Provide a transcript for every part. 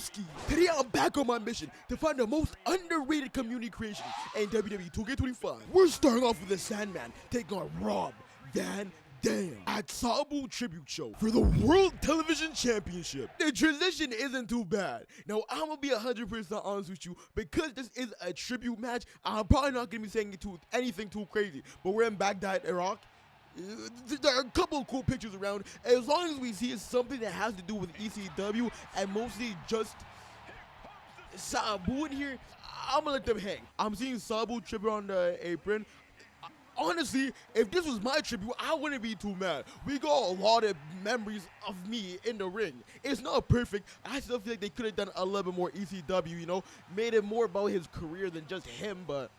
Broski. Today I'm back on my mission to find the most underrated community creation in WWE 2K25. We're starting off with the Sandman taking on Rob Van Dam at Sabu Tribute Show for the World Television Championship. The transition isn't too bad. Now, I'm gonna be 100% honest with you, because this is a tribute match, I'm probably not gonna be saying anything too crazy, but we're in Baghdad, Iraq. There are a couple of cool pictures around. As long as we see something that has to do with ECW and mostly just Sabu in here, I'm gonna let them hang. I'm seeing Sabu tribute on the apron. Honestly, if this was my tribute, I wouldn't be too mad. We got a lot of memories of me in the ring. It's not perfect. I still feel like they could have done a little bit more ECW, you know, made it more about his career than just him, but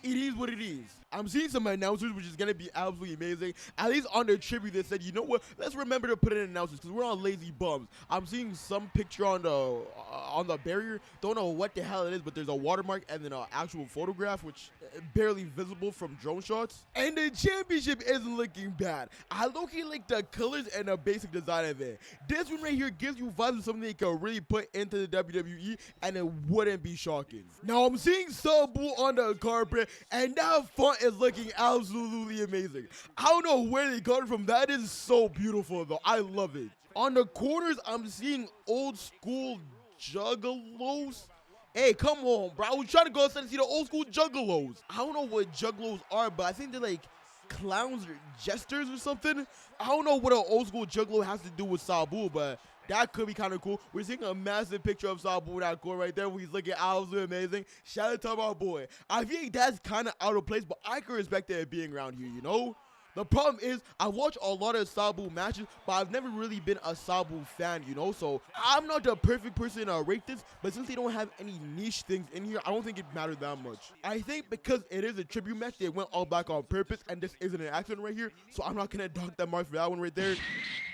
it is what it is. I'm seeing some announcers, which is going to be absolutely amazing. At least on their tribute, they said, you know what, let's remember to put in announcers because we're on lazy bums. I'm seeing some picture on the barrier. Don't know what the hell it is, but there's a watermark and then an actual photograph, which barely visible from drone shots. And the championship isn't looking bad. I look-key like the colors and the basic design of it. This one right here gives you vibes of something they can really put into the WWE, and it wouldn't be shocking. Now, I'm seeing Sabu on the carpet, and that font is looking absolutely amazing. I don't know where they got it from. That is so beautiful, though. I love it. On the corners, I'm seeing old school juggalos. Hey, come on, bro. I was trying to go outside and see the old school juggalos. I don't know what juggalos are, but I think they're like clowns or jesters or something. I don't know what an old school juggalo has to do with Sabu, but that could be kind of cool. We're seeing a massive picture of Sabu in that corner right there where he's looking absolutely amazing. Shout out to my boy. I think that's kind of out of place, but I can respect it being around here, you know? The problem is, I watch a lot of Sabu matches, but I've never really been a Sabu fan, you know? So, I'm not the perfect person to rate this, but since they don't have any niche things in here, I don't think it matters that much. I think because it is a tribute match, they went all back on purpose, and this isn't an accident right here, so I'm not going to dunk that mark for that one right there.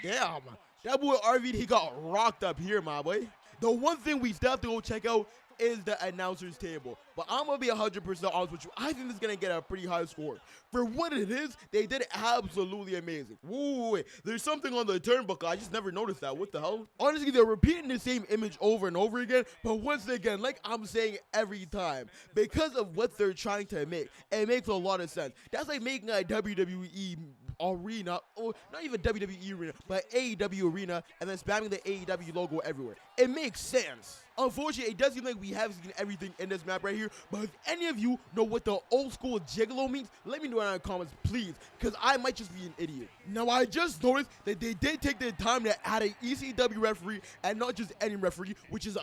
Damn. That boy RV, he got rocked up here, my boy. The one thing we still have to go check out is the announcer's table. But I'm going to be 100% honest with you. I think this is going to get a pretty high score. For what it is, they did absolutely amazing. Wait. There's something on the turnbuckle. I just never noticed that. What the hell? Honestly, they're repeating the same image over and over again. But once again, like I'm saying every time, because of what they're trying to make, it makes a lot of sense. That's like making a WWE arena, or not even WWE arena, but AEW arena, and then spamming the AEW logo everywhere. It makes sense. Unfortunately, it does seem like we have seen everything in this map right here, but if any of you know what the old school gigolo means, let me know in the comments, please, because I might just be an idiot. Now, I just noticed that they did take the time to add an ECW referee, and not just any referee, which is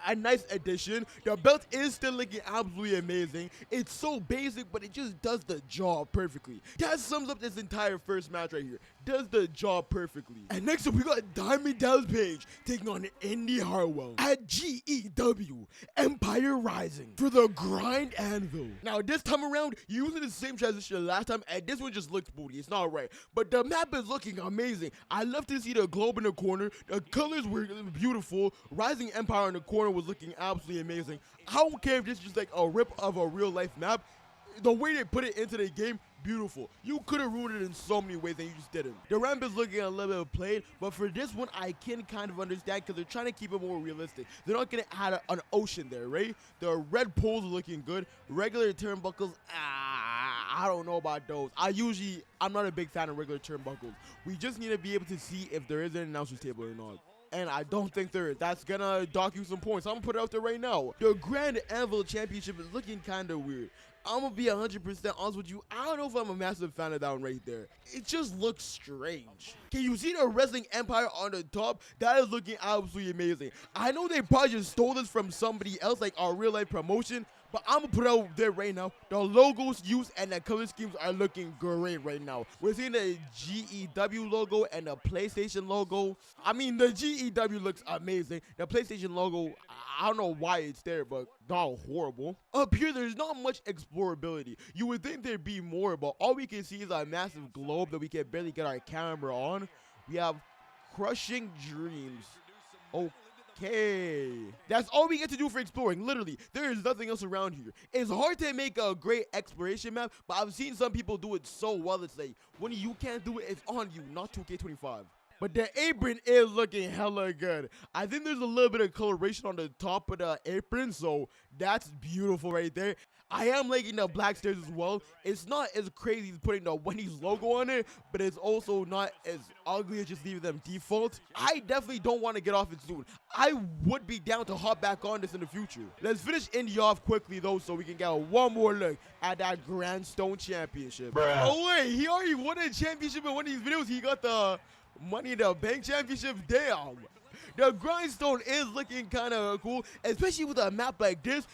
a nice addition. The belt is still looking absolutely amazing. It's so basic, but it just does the job perfectly. That sums up this entire first match right here. Does the job perfectly. And next up, we got Diamond Dallas Page taking on Indy Hartwell at GEW Empire Rising for the Grind Anvil. Now, this time around, using the same transition last time, and this one just looks booty. It's not right. But the map is looking amazing. I love to see the globe in the corner. The colors were beautiful. Rising Empire in the corner was looking absolutely amazing. I don't care if this is just like a rip of a real life map. The way they put it into the game, beautiful. You could have ruined it in so many ways and you just didn't. The ramp is looking a little bit plain, but for this one, I can kind of understand because they're trying to keep it more realistic. They're not going to add an ocean there, right? The red poles are looking good. Regular turnbuckles, I don't know about those. I'm not a big fan of regular turnbuckles. We just need to be able to see if there is an announcer's table or not. And I don't think there is. That's gonna dock you some points. I'm gonna put it out there right now. The Grand Anvil Championship is looking kind of weird. I'm gonna be 100% honest with you. I don't know if I'm a massive fan of that one right there. It just looks strange. Can you see the Wrestling Empire on the top? That is looking absolutely amazing. I know they probably just stole this from somebody else, like our real life promotion, but I'm gonna put it out there right now. The logos used and the color schemes are looking great right now. We're seeing the GEW logo and the PlayStation logo. I mean, the GEW looks amazing. The PlayStation logo, I don't know why it's there, but not horrible. Up here, there's not much explorability. You would think there'd be more, but all we can see is a massive globe that we can barely get our camera on. We have Crushing Dreams. Okay. That's all we get to do for exploring. Literally, there is nothing else around here. It's hard to make a great exploration map, but I've seen some people do it so well. It's like, when you can't do it, it's on you, not 2K25. But the apron is looking hella good. I think there's a little bit of coloration on the top of the apron, so that's beautiful right there. I am liking the black stairs as well. It's not as crazy as putting the Wendy's logo on it, but it's also not as ugly as just leaving them default. I definitely don't want to get off it soon. I would be down to hop back on this in the future. Let's finish Indy off quickly though, so we can get one more look at that Grandstone Championship. Bruh. Oh wait, he already won a championship in one of these videos. He got the Money in the Bank Championship. Damn. The Grindstone is looking kind of cool, especially with a map like this.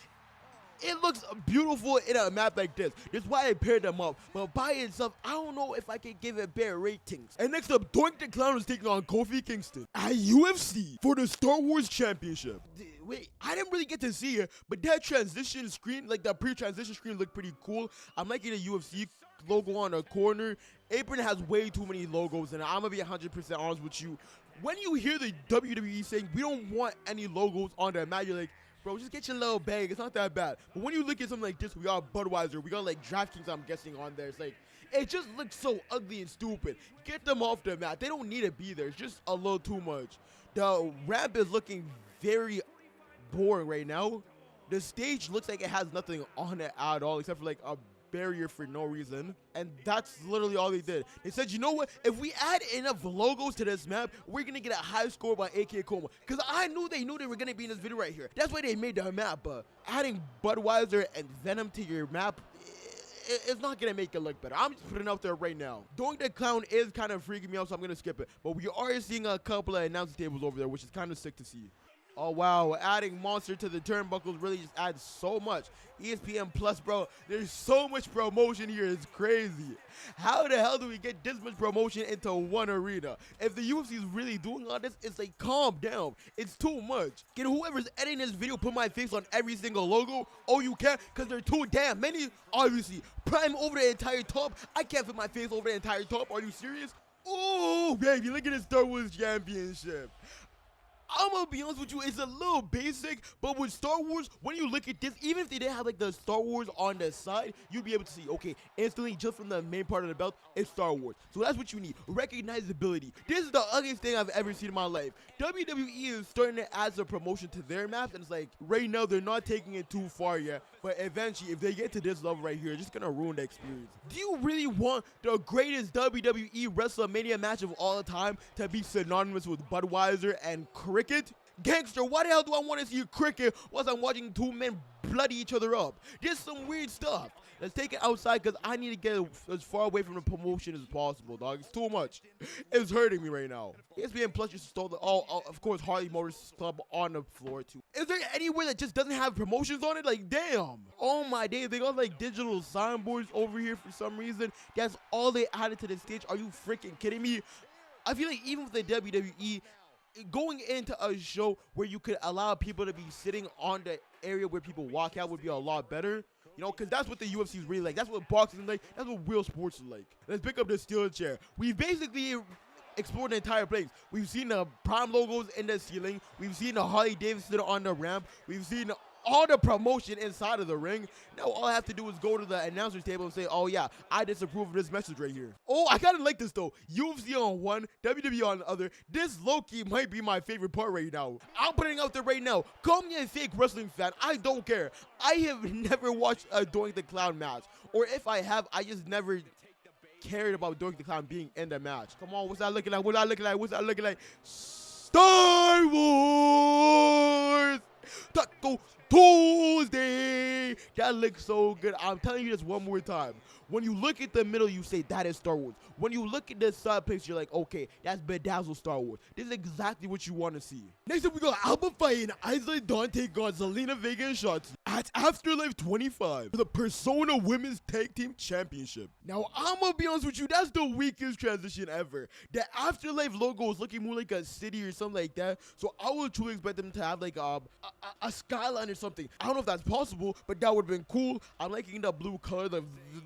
It looks beautiful in a map like this. That's why I paired them up. But by itself, I don't know if I can give it better ratings. And next up, Doink the Clown is taking on Kofi Kingston at UFC for the Star Wars Championship. Wait, I didn't really get to see it, but that transition screen, like the pre-transition screen, looked pretty cool. I'm liking the UFC logo on the corner. Apron has way too many logos, and I'm gonna be 100% honest with you. When you hear the WWE saying we don't want any logos on the mat, you're like, bro, just get your little bag. It's not that bad. But when you look at something like this, we got Budweiser, we got like DraftKings, I'm guessing, on there. It's like, it just looks so ugly and stupid. Get them off the mat. They don't need to be there. It's just a little too much. The ramp is looking very boring right now. The stage looks like it has nothing on it at all, except for like a barrier for no reason, and that's literally all they did. They said, you know what, if we add enough logos to this map, we're gonna get a high score by AkaCoMa, because I knew they were gonna be in this video right here. That's why they made the map. But adding Budweiser and Venom to your map, it's not gonna make it look better. I'm just putting it out there right now. Doink the Clown is kind of freaking me out, so I'm gonna skip it. But we are seeing a couple of announcing tables over there, which is kind of sick to see. Oh, wow. Adding Monster to the turnbuckles really just adds so much. ESPN Plus, bro. There's so much promotion here. It's crazy. How the hell do we get this much promotion into one arena? If the UFC is really doing all this, it's like, calm down. It's too much. Can whoever's editing this video put my face on every single logo? Oh, you can't? Because they're too damn many? Obviously. Prime over the entire top. I can't put my face over the entire top. Are you serious? Oh, baby. Look at this Star Wars Championship. I'm gonna be honest with you, it's a little basic, but with Star Wars, when you look at this, even if they didn't have like the Star Wars on the side, you'd be able to see, okay, instantly just from the main part of the belt, it's Star Wars. So that's what you need, recognizability. This is the ugliest thing I've ever seen in my life. WWE is starting to add some promotion to their maps, and it's like, right now, they're not taking it too far yet, but eventually, if they get to this level right here, it's just gonna ruin the experience. Do you really want the greatest WWE WrestleMania match of all time to be synonymous with Budweiser and cricket? Gangster, why the hell do I want to see cricket whilst I'm watching two men bloody each other up? There's some weird stuff. Let's take it outside because I need to get as far away from the promotion as possible, dog. It's too much. It's hurting me right now. ESPN Plus just stole the, of course, Harley Motors Club on the floor too. Is there anywhere that just doesn't have promotions on it? Like, damn. Oh my days, they got like digital signboards over here for some reason. That's all they added to the stage. Are you freaking kidding me? I feel like even with the WWE, going into a show where you could allow people to be sitting on the area where people walk out would be a lot better. You know, because that's what the UFC is really like. That's what boxing is like. That's what real sports is like. Let's pick up the steel chair. We've basically explored the entire place. We've seen the Prime logos in the ceiling. We've seen the Harley Davidson on the ramp. We've seen all the promotion inside of the ring. Now all I have to do is go to the announcer's table and say, oh yeah, I disapprove of this message right here. Oh, I kind of like this though. UFC on one, WWE on the other. This low-key might be my favorite part right now. I'm putting it out there right now. Call me a fake wrestling fan. I don't care. I have never watched a Doink the Clown match. Or if I have, I just never cared about Doink the Clown being in the match. Come on, what's that looking like? What's that looking like? What's that looking like? Star Wars! Taco Tuesday! That looks so good. I'm telling you this one more time. When you look at the middle, you say that is Star Wars. When you look at this side picture, you're like, okay, that's bedazzled Star Wars. This is exactly what you want to see. Next up, we got Alba fighting Isla Dante got Zelina Vega and Shotzi at Afterlife 25 for the Persona Women's Tag Team Championship. Now, I'm gonna be honest with you, that's the weakest transition ever. The Afterlife logo is looking more like a city or something like that, so I would truly expect them to have like a skyline or something. I don't know if that's possible, but that would have been cool. I'm liking the blue color.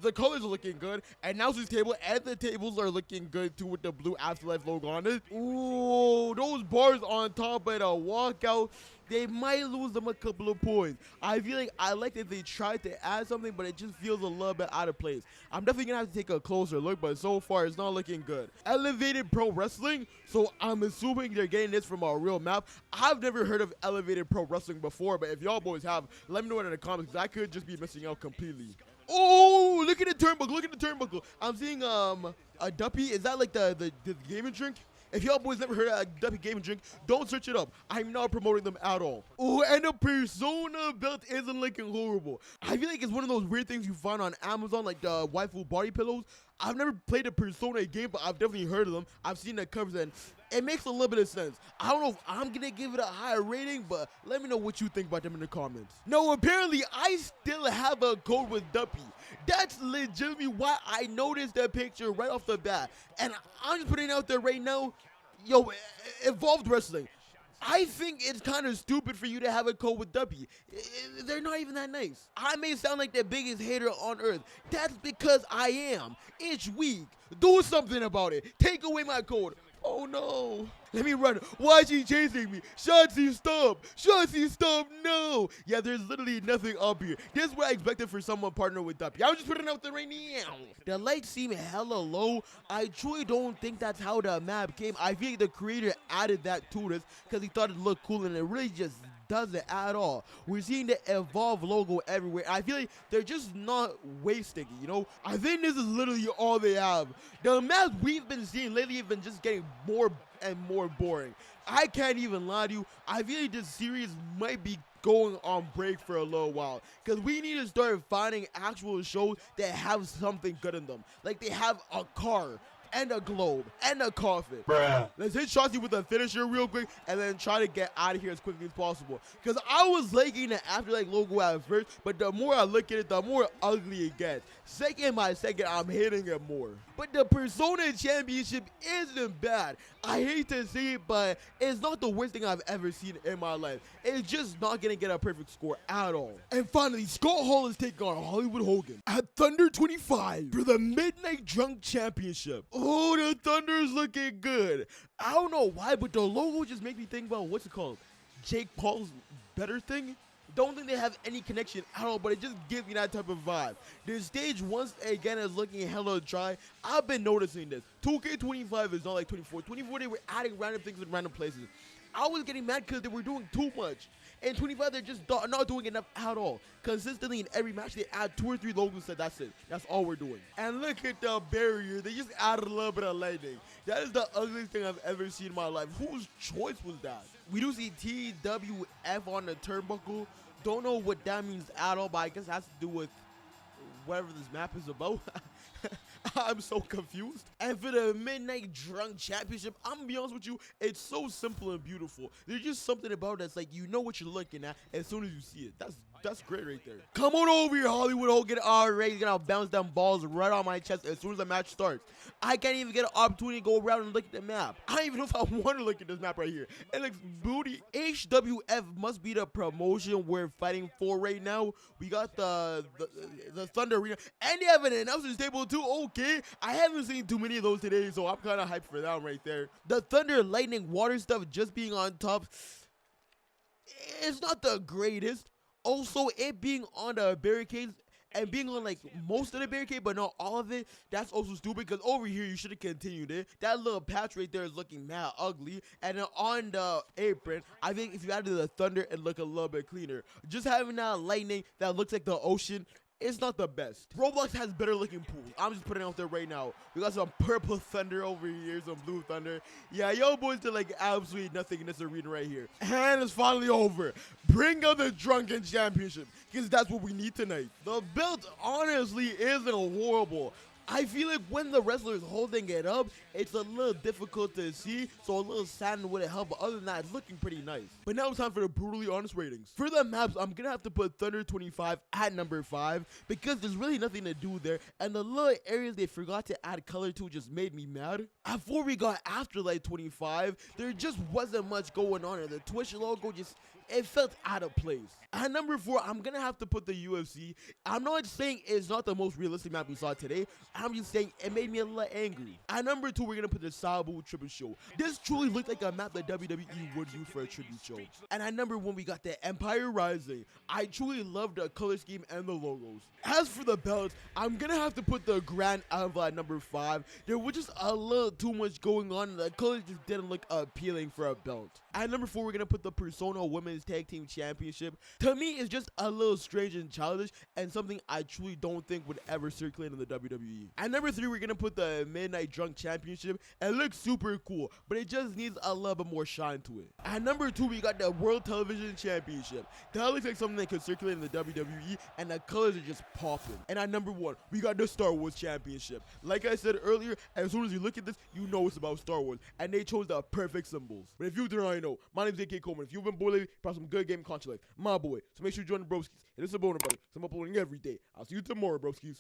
The colors are looking good. Announcer's table and the tables are looking good too with the blue Afterlife logo on it. Ooh, those bars on top of the walkout. they might lose them a couple of points. I feel like I like that they tried to add something, but it just feels a little bit out of place. I'm definitely gonna have to take a closer look, but so far it's not looking good. Elevated Pro Wrestling, so I'm assuming they're getting this from a real map. I've never heard of Elevated Pro Wrestling before, but if y'all boys have, let me know in the comments, because I could just be missing out completely. Oh, look at the turnbuckle, look at the turnbuckle. I'm seeing a duppy. Is that like the gaming drink? If y'all boys never heard of a duppy gaming drink, don't search it up. I'm not promoting them at all. Oh, and the Persona belt isn't looking horrible. I feel like it's one of those weird things you find on Amazon, like the waifu body pillows. I've never played a Persona game, but I've definitely heard of them. I've seen the covers, and it makes a little bit of sense. I don't know if I'm gonna give it a higher rating, but let me know what you think about them in the comments. No, apparently I still have a code with Duppy. That's legitimately why I noticed that picture right off the bat. And I'm just putting it out there right now. Yo, Evolved Wrestling, I think it's kind of stupid for you to have a code with Duppy. They're not even that nice. I may sound like the biggest hater on earth. That's because I am. Each week, do something about it. Take away my code. Oh no. Let me run. Why is she chasing me? Shotzi, stop. Shotzi, stop. No. Yeah, there's literally nothing up here. This is what I expected for someone partner with Duppy. I'm just putting it out there right now. The lights seem hella low. I truly don't think that's how the map came. I think the creator added that to this because he thought it looked cool, and it really just doesn't at all. We're seeing the Evolve logo everywhere. I feel like they're just not wasting it, you know? I think this is literally all they have. The maps we've been seeing lately have been just getting more and more boring. I can't even lie to you. I feel like this series might be going on break for a little while, because we need to start finding actual shows that have something good in them. Like they have a car and a globe and a coffin. Bruh. Let's hit Shotzi with a finisher real quick and then try to get out of here as quickly as possible. Because I was liking the Afterlife logo at first, but the more I look at it, the more ugly it gets. Second by second, I'm hating it more. But the Persona Championship isn't bad. I hate to say it, but it's not the worst thing I've ever seen in my life. It's just not gonna get a perfect score at all. And finally, Scott Hall is taking on Hollywood Hogan at Thunder 25 for the Midnight Drunk Championship. Oh, the Thunder is looking good. I don't know why, but the logo just makes me think about, what's it called? Jake Paul's Better Thing? Don't think they have any connection at all, but it just gives me that type of vibe. The stage once again is looking hella dry. I've been noticing this. 2K25 is not like 24. 24, they were adding random things in random places. I was getting mad because they were doing too much. And 25, they're just not doing enough at all. Consistently in every match, they add 2 or 3 logos, and that's it. That's all we're doing. And look at the barrier. They just added a little bit of lightning. That is the ugliest thing I've ever seen in my life. Whose choice was that? We do see TWF on the turnbuckle. Don't know what that means at all, but I guess it has to do with whatever this map is about. I'm so confused. And for the Midnight Drunk Championship, I'm gonna be honest with you, it's so simple and beautiful. There's just something about it that's like, you know what you're looking at as soon as you see it. That's great right there. Come on over here, Hollywood Hogan. Alright, he's gonna bounce them balls right on my chest as soon as the match starts. I can't even get an opportunity to go around and look at the map. I don't even know if I want to look at this map right here. It looks booty. HWF must be the promotion we're fighting for right now. We got the Thunder Arena, and they have an announcers table too. Okay, I haven't seen too many of those today, so I'm kind of hyped for that one right there. The Thunder, Lightning, Water stuff just being on top, it's not the greatest. Also, it being on the barricades and being on like most of the barricade but not all of it, that's also stupid, because over here you should have continued it. That little patch right there is looking mad ugly. And then on the apron, I think if you added the Thunder, it'd look a little bit cleaner. Just having that lightning that looks like the ocean, it's not the best. Roblox has better looking pools. I'm just putting it out there right now. We got some purple Thunder over here, some blue Thunder. Yeah, yo boys did like absolutely nothing in this arena right here. And it's finally over. Bring out the Drunken Championship, because that's what we need tonight. The belt honestly isn't horrible. I feel like when the wrestler is holding it up, it's a little difficult to see, so a little sand wouldn't help, but other than that, it's looking pretty nice. But now it's time for the brutally honest ratings. For the maps, I'm gonna have to put Thunder 25 at number 5, because there's really nothing to do there, and the little areas they forgot to add color to just made me mad. Before we got Afterlife 25, there just wasn't much going on, and the Twitch logo just, it felt out of place. At number 4, I'm gonna have to put the UFC. I'm not saying it's not the most realistic map we saw today. I'm just saying it made me a little angry. At number 2, we're gonna put the Sabu Tribute Show. This truly looked like a map that WWE would use for a tribute show. And at number 1, we got the Empire Rising. I truly love the color scheme and the logos. As for the belts, I'm gonna have to put the Grand Anvil at number 5. There was just a little too much going on, and the colors just didn't look appealing for a belt. At number 4, we're gonna put the Persona Women's Tag Team Championship. To me, it's just a little strange and childish, and something I truly don't think would ever circulate in the WWE. At number 3, we're gonna put the Midnight Drunk Championship. It looks super cool, but it just needs a little bit more shine to it. At number 2, we got the World Television Championship. That looks like something that could circulate in the WWE, and the colors are just popping. And at number 1, we got the Star Wars Championship. Like I said earlier, as soon as you look at this, you know it's about Star Wars, and they chose the perfect symbols. But if you didn't already know, my name is AkaCoMa. If you've been bored lately, probably some good game content, my boy. So make sure you join the broskies. Hit us a boner, buddy. So I'm uploading every day. I'll see you tomorrow, broskies.